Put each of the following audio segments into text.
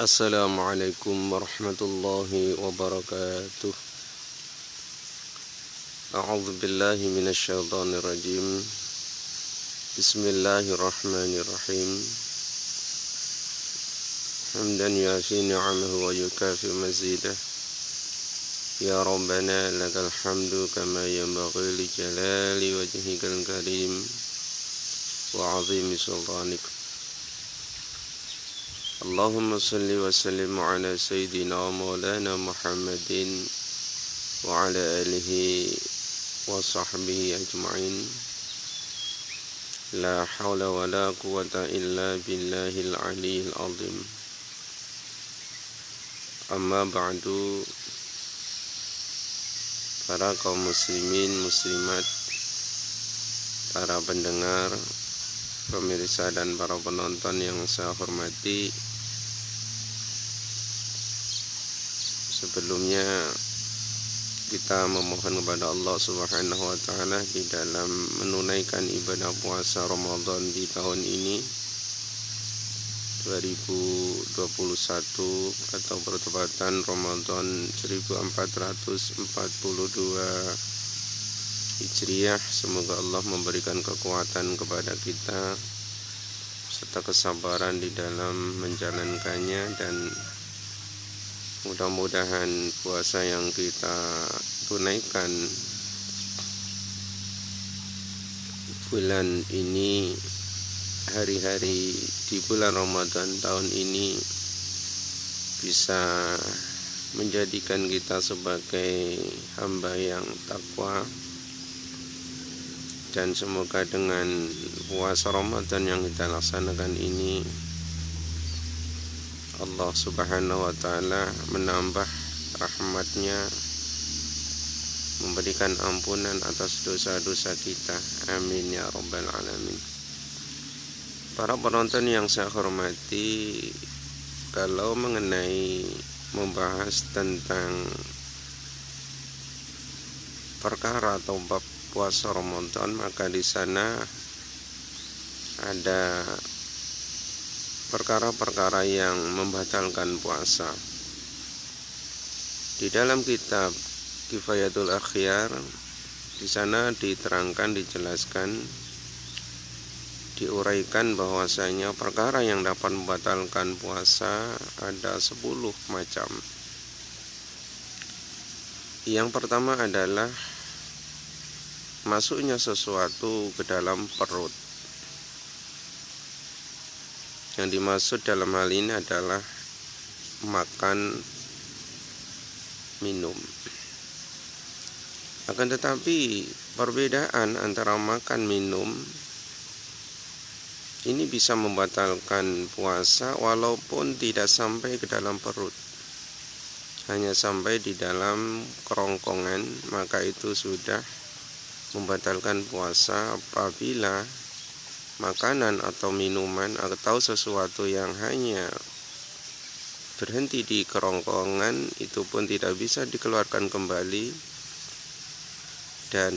Assalamualaikum warahmatullahi wabarakatuh. A'udzu billahi minasyaitonir rajim. Bismillahirrahmanirrahim. Hamdan yafi ni'amahu wa yukafi mazidah. Ya Rabbana lakal hamdu kama yanbaghi li jalali wajhikal karim wa 'azimi sultanik. Allahumma salli wa sallim ala sayyidina wa maulana Muhammadin wa ala alihi wa sahbihi ajma'in. La hawla wa la quwata illa billahil aliyyil azim. Amma ba'du, para kaum muslimin muslimat, para pendengar, pemirsa dan para penonton yang saya hormati, sebelumnya kita memohon kepada Allah Subhanahu wa taala di dalam menunaikan ibadah puasa Ramadan di tahun ini 2021 atau bertepatan Ramadan 1442 Hijriah. Semoga Allah memberikan kekuatan kepada kita serta kesabaran di dalam menjalankannya, dan mudah-mudahan puasa yang kita tunaikan bulan ini, hari-hari di bulan Ramadan tahun ini, bisa menjadikan kita sebagai hamba yang takwa. Dan semoga dengan puasa Ramadan yang kita laksanakan ini, Allah Subhanahu wa ta'ala menambah rahmatnya, memberikan ampunan atas dosa-dosa kita. Amin ya rabbal alamin. Para penonton yang saya hormati, kalau mengenai membahas tentang perkara atau bab puasa Ramadan, maka di sana ada perkara-perkara yang membatalkan puasa. Di dalam kitab Kifayatul Akhyar, di sana diterangkan, dijelaskan, diuraikan bahwasanya perkara yang dapat membatalkan puasa ada 10 macam. Yang pertama adalah masuknya sesuatu ke dalam perut. Yang dimaksud dalam hal ini adalah makan, minum. Akan tetapi perbedaan antara makan minum ini bisa membatalkan puasa walaupun tidak sampai ke dalam perut, hanya sampai di dalam kerongkongan, maka itu sudah membatalkan puasa apabila makanan atau minuman atau sesuatu yang hanya berhenti di kerongkongan itu pun tidak bisa dikeluarkan kembali dan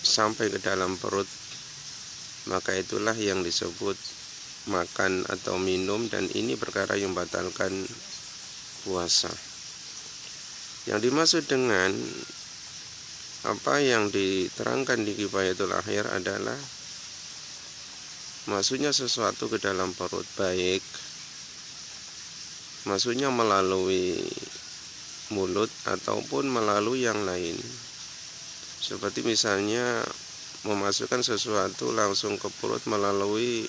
sampai ke dalam perut, maka itulah yang disebut makan atau minum, dan ini perkara yang membatalkan puasa. Yang dimaksud dengan apa yang diterangkan di Kifayatul Akhyar adalah masuknya sesuatu ke dalam perut, baik masuknya melalui mulut ataupun melalui yang lain. Seperti misalnya memasukkan sesuatu langsung ke perut melalui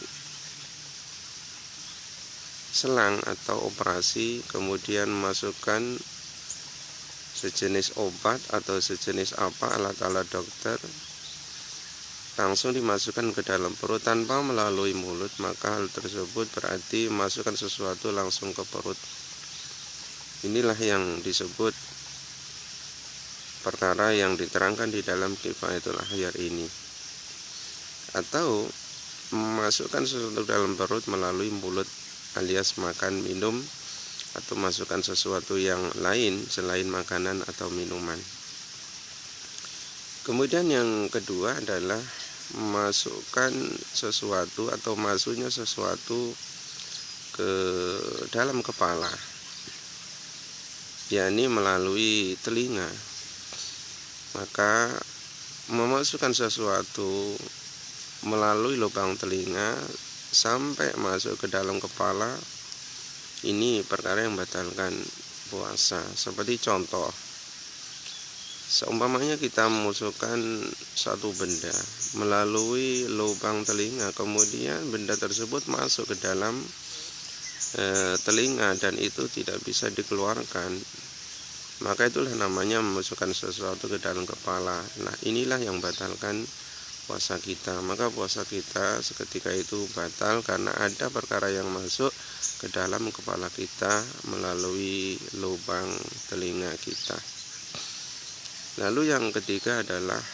selang atau operasi, kemudian memasukkan sejenis obat atau sejenis alat-alat dokter, langsung dimasukkan ke dalam perut tanpa melalui mulut, maka hal tersebut berarti masukkan sesuatu langsung ke perut. Inilah yang disebut perkara yang diterangkan di dalam Kifayatul Akhyar ini. Atau memasukkan sesuatu ke dalam perut melalui mulut alias makan, minum, atau masukkan sesuatu yang lain selain makanan atau minuman. Kemudian yang kedua adalah masukkan sesuatu atau masuknya sesuatu ke dalam kepala, yakni melalui telinga. Maka memasukkan sesuatu melalui lubang telinga sampai masuk ke dalam kepala, ini perkara yang membatalkan puasa. Seperti contoh, seumpamanya kita memasukkan satu benda melalui lubang telinga, kemudian benda tersebut masuk ke dalam telinga dan itu tidak bisa dikeluarkan, maka itulah namanya memasukkan sesuatu ke dalam kepala. Nah, inilah yang membatalkan puasa kita. Maka puasa kita seketika itu batal karena ada perkara yang masuk ke dalam kepala kita melalui lubang telinga kita. Lalu yang ketiga adalah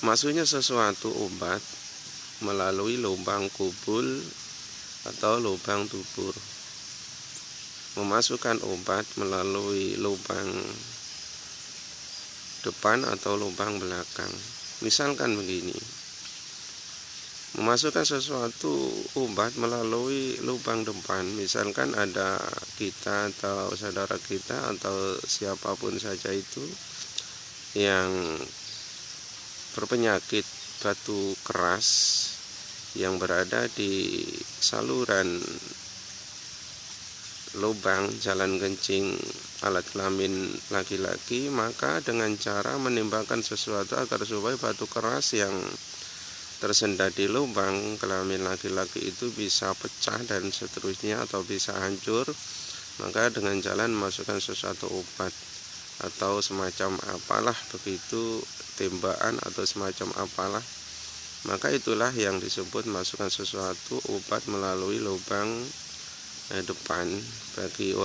masuknya sesuatu obat melalui lubang kubul atau lubang dubur. Memasukkan obat melalui lubang depan atau lubang belakang. Misalkan begini, memasukkan sesuatu obat melalui lubang depan, misalkan ada kita atau saudara kita atau siapapun saja itu yang berpenyakit batu keras yang berada di saluran lubang jalan kencing alat kelamin laki-laki, maka dengan cara menimbangkan sesuatu agar supaya batu keras yang tersendat di lubang kelamin laki-laki itu bisa pecah dan seterusnya atau bisa hancur, maka dengan jalan memasukkan sesuatu obat atau semacam apalah begitu, tembakan atau semacam apalah, maka itulah yang disebut masukkan sesuatu obat melalui lubang depan. Bagi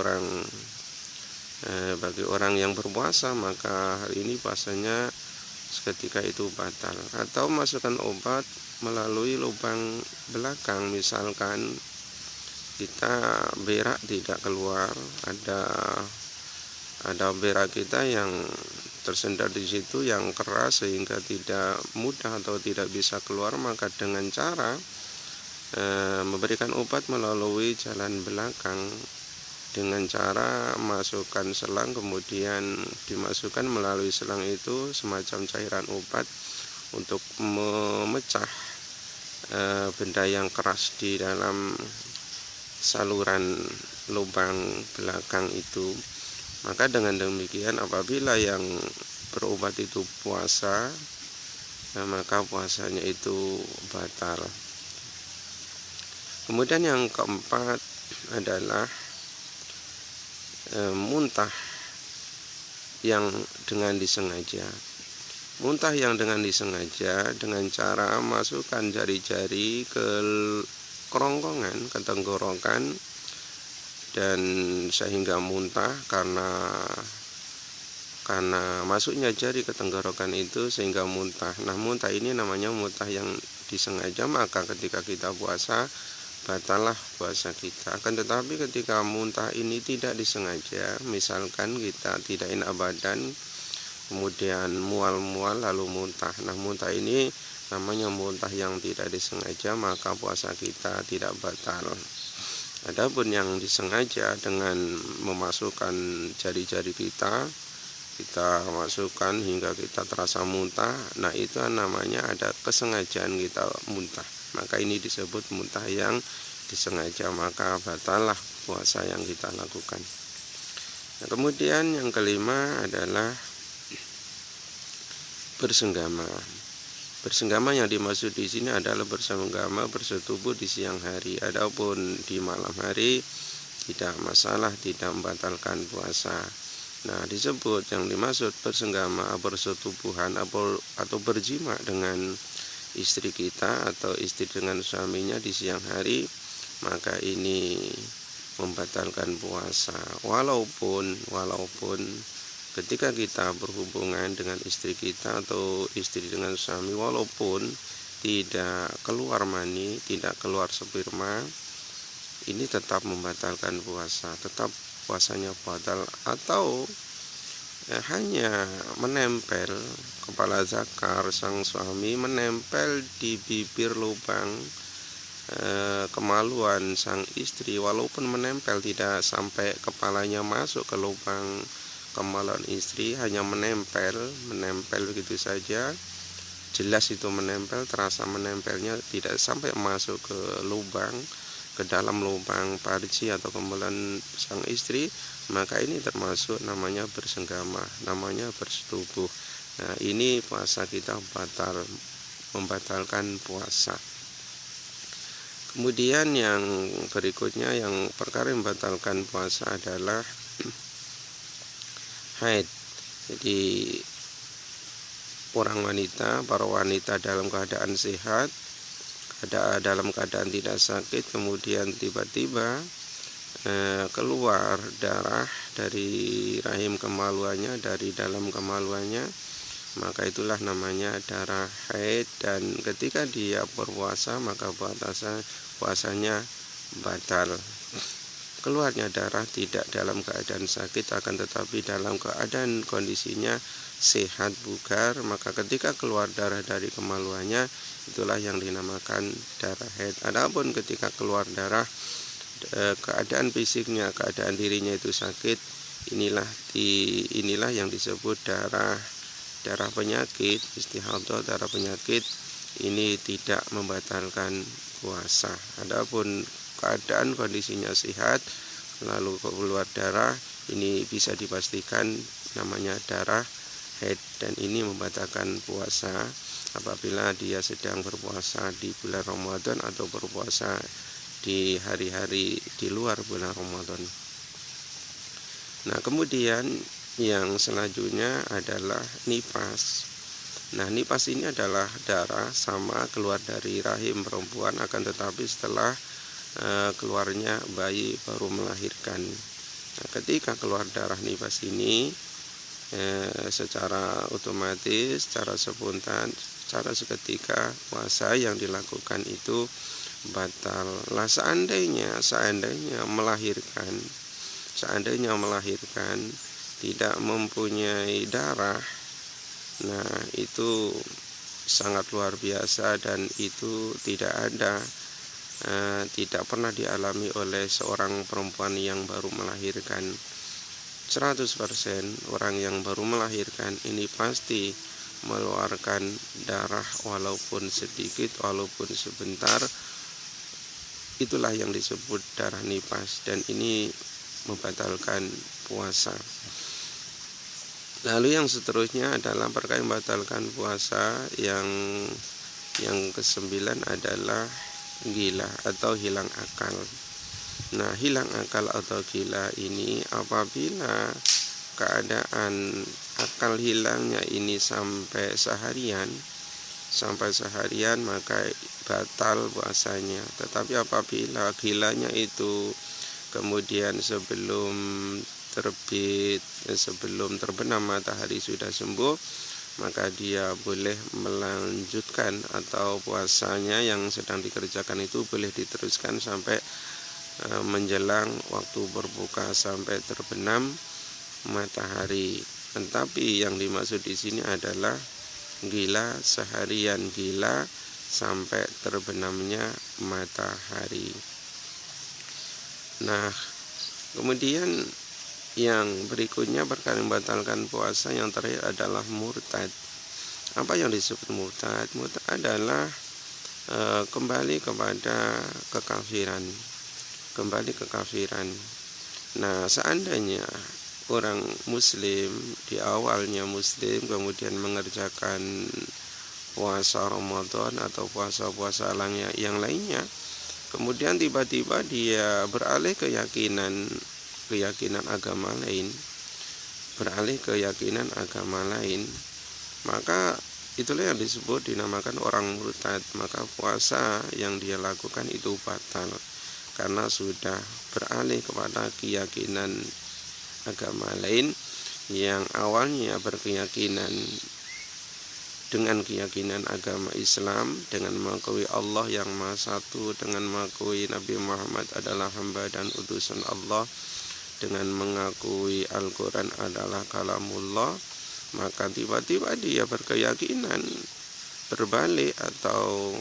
orang yang berpuasa, maka hari ini puasanya seketika itu batal. Atau masukkan obat melalui lubang belakang, misalkan kita berak tidak keluar, ada berak kita yang tersendat di situ yang keras sehingga tidak mudah atau tidak bisa keluar, maka dengan cara memberikan obat melalui jalan belakang dengan cara masukkan selang, kemudian dimasukkan melalui selang itu semacam cairan obat untuk memecah benda yang keras di dalam saluran lubang belakang itu. Maka dengan demikian apabila yang berobat itu puasa, maka puasanya itu batal. Kemudian yang keempat adalah muntah yang dengan disengaja. Muntah yang dengan disengaja dengan cara masukkan jari-jari ke kerongkongan, ke tenggorokan, dan sehingga muntah karena masuknya jari ke tenggorokan itu sehingga muntah. Nah, muntah ini namanya muntah yang disengaja, maka ketika kita puasa batallah puasa kita. Akan tetapi ketika muntah ini tidak disengaja, misalkan kita tidak enak badan kemudian mual-mual lalu muntah, nah muntah ini namanya muntah yang tidak disengaja, maka puasa kita tidak batal. Adapun yang disengaja dengan memasukkan jari-jari kita masukkan hingga kita terasa muntah, nah itu namanya ada kesengajaan kita muntah, maka ini disebut muntah yang disengaja, maka batallah puasa yang kita lakukan. Nah, kemudian yang kelima adalah bersenggama. Bersenggama yang dimaksud di sini adalah bersenggama bersetubuh di siang hari. Adapun di malam hari tidak masalah, tidak membatalkan puasa. Nah, disebut yang dimaksud bersenggama bersetubuhan atau berjima dengan istri kita atau istri dengan suaminya di siang hari, maka ini membatalkan puasa. Walaupun ketika kita berhubungan dengan istri kita atau istri dengan suami, walaupun tidak keluar mani, tidak keluar sperma, ini tetap membatalkan puasa, tetap puasanya batal. Atau hanya menempel kepala zakar sang suami menempel di bibir lubang kemaluan sang istri, walaupun menempel tidak sampai kepalanya masuk ke lubang kemaluan istri, hanya menempel begitu saja, jelas itu menempel, terasa menempelnya, tidak sampai masuk ke lubang, ke dalam lubang parji atau kemaluan sang istri, maka ini termasuk namanya bersenggama, namanya bersetubuh. Nah, ini puasa kita batal, membatalkan puasa. Kemudian yang berikutnya, yang perkara yang membatalkan puasa adalah haid. Jadi para wanita dalam keadaan sehat, dalam keadaan tidak sakit, kemudian tiba-tiba keluar darah dari rahim kemaluannya, dari dalam kemaluannya, maka itulah namanya darah haid. Dan ketika dia berpuasa, maka puasanya batal. Keluarnya darah tidak dalam keadaan sakit, akan tetapi dalam keadaan kondisinya sehat, bugar, maka ketika keluar darah dari kemaluannya, itulah yang dinamakan darah haid. Adapun ketika keluar darah, keadaan fisiknya, keadaan dirinya itu sakit, inilah yang disebut darah penyakit, istihadah, darah penyakit. Ini tidak membatalkan puasa. Adapun keadaan kondisinya sehat lalu keluar darah, ini bisa dipastikan namanya darah haid, dan ini membatalkan puasa apabila dia sedang berpuasa di bulan Ramadan atau berpuasa di hari-hari di luar bulan Ramadan. Nah, kemudian yang selanjutnya adalah nifas. Nah, nifas ini adalah darah sama keluar dari rahim perempuan, akan tetapi setelah keluarnya bayi baru melahirkan. Nah, ketika keluar darah nifas ini, secara otomatis, secara spontan, secara seketika puasa yang dilakukan itu batal. Lah, seandainya melahirkan tidak mempunyai darah, nah itu sangat luar biasa, dan itu tidak pernah dialami oleh seorang perempuan yang baru melahirkan. 100% orang yang baru melahirkan ini pasti mengeluarkan darah, walaupun sedikit, walaupun sebentar. Itulah yang disebut darah nifas, dan ini membatalkan puasa. Lalu yang seterusnya adalah perkara yang membatalkan puasa. Yang ke-9 adalah gila atau hilang akal. Nah, hilang akal atau gila ini apabila keadaan akal hilangnya ini sampai seharian, maka batal puasanya. Tetapi apabila gilanya itu kemudian sebelum terbenam matahari sudah sembuh, maka dia boleh melanjutkan, atau puasanya yang sedang dikerjakan itu boleh diteruskan sampai menjelang waktu berbuka, sampai terbenam matahari. Tetapi yang dimaksud di sini adalah gila seharian, gila sampai terbenamnya matahari. Nah, kemudian yang berikutnya perkara membatalkan puasa yang terakhir adalah murtad. Apa yang disebut murtad? Murtad adalah kembali kepada kekafiran. Nah, seandainya orang muslim di awalnya muslim, kemudian mengerjakan puasa Ramadan atau puasa-puasa yang lainnya, kemudian tiba-tiba dia beralih keyakinan agama lain, maka itulah yang disebut dinamakan orang murtad. Maka puasa yang dia lakukan itu batal, karena sudah beralih kepada keyakinan agama lain yang awalnya berkeyakinan dengan keyakinan agama Islam, dengan mengakui Allah yang Maha Satu, dengan mengakui Nabi Muhammad adalah hamba dan utusan Allah, dengan mengakui Al-Quran adalah kalamullah. Maka tiba-tiba dia berkeyakinan berbalik atau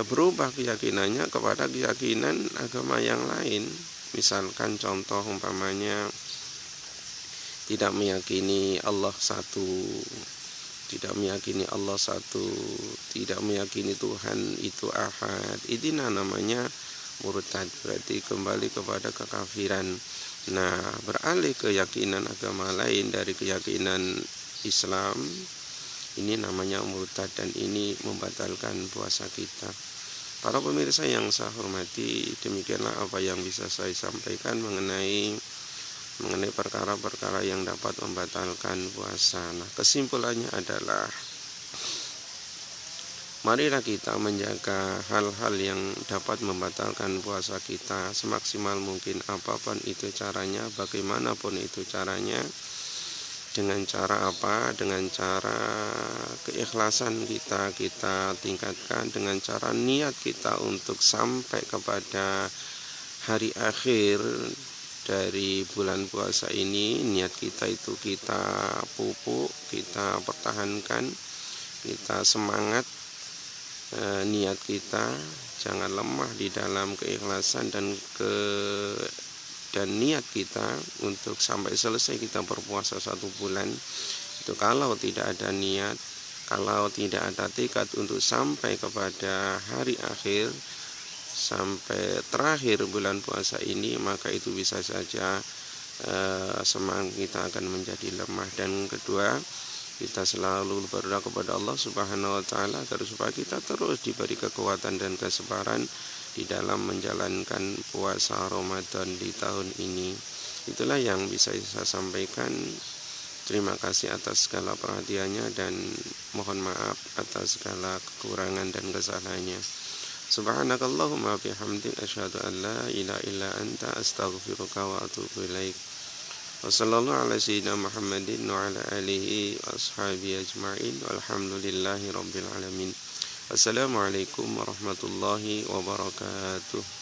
berubah keyakinannya kepada keyakinan agama yang lain. Misalkan contoh umpamanya tidak meyakini Allah satu, tidak meyakini Allah satu, tidak meyakini Tuhan itu ahad, itu namanya murtad, berarti kembali kepada kekafiran. Nah, beralih keyakinan agama lain dari keyakinan Islam, ini namanya murtad, dan ini membatalkan puasa kita. Para pemirsa yang saya hormati, demikianlah apa yang bisa saya sampaikan mengenai perkara-perkara yang dapat membatalkan puasa. Nah, kesimpulannya adalah marilah kita menjaga hal-hal yang dapat membatalkan puasa kita semaksimal mungkin, apapun itu caranya, bagaimanapun itu caranya. Dengan cara apa? Dengan cara keikhlasan kita tingkatkan, dengan cara niat kita untuk sampai kepada hari akhir dari bulan puasa ini, niat kita itu kita pupuk, kita pertahankan, kita semangat niat kita, jangan lemah di dalam keikhlasan dan niat kita untuk sampai selesai kita berpuasa 1 bulan. Itu kalau tidak ada niat, kalau tidak ada tekad untuk sampai kepada hari akhir, sampai terakhir bulan puasa ini, maka itu bisa saja semangat kita akan menjadi lemah. Dan kedua, kita selalu berdoa kepada Allah Subhanahu wa taala agar supaya kita terus diberi kekuatan dan kesabaran di dalam menjalankan puasa Ramadan di tahun ini. Itulah yang bisa saya sampaikan. Terima kasih atas segala perhatiannya dan mohon maaf atas segala kekurangan dan kesalahannya. Subhanakallahumma bihamdik asyhadu an la ilaha illa anta astaghfiruka wa atubu ilaik. Wassallallahu ala sayyidina Muhammadin wa ala alihi wa ashabihi ajma'in walhamdulillahi rabbil alamin. Assalamualaikum warahmatullahi wabarakatuh.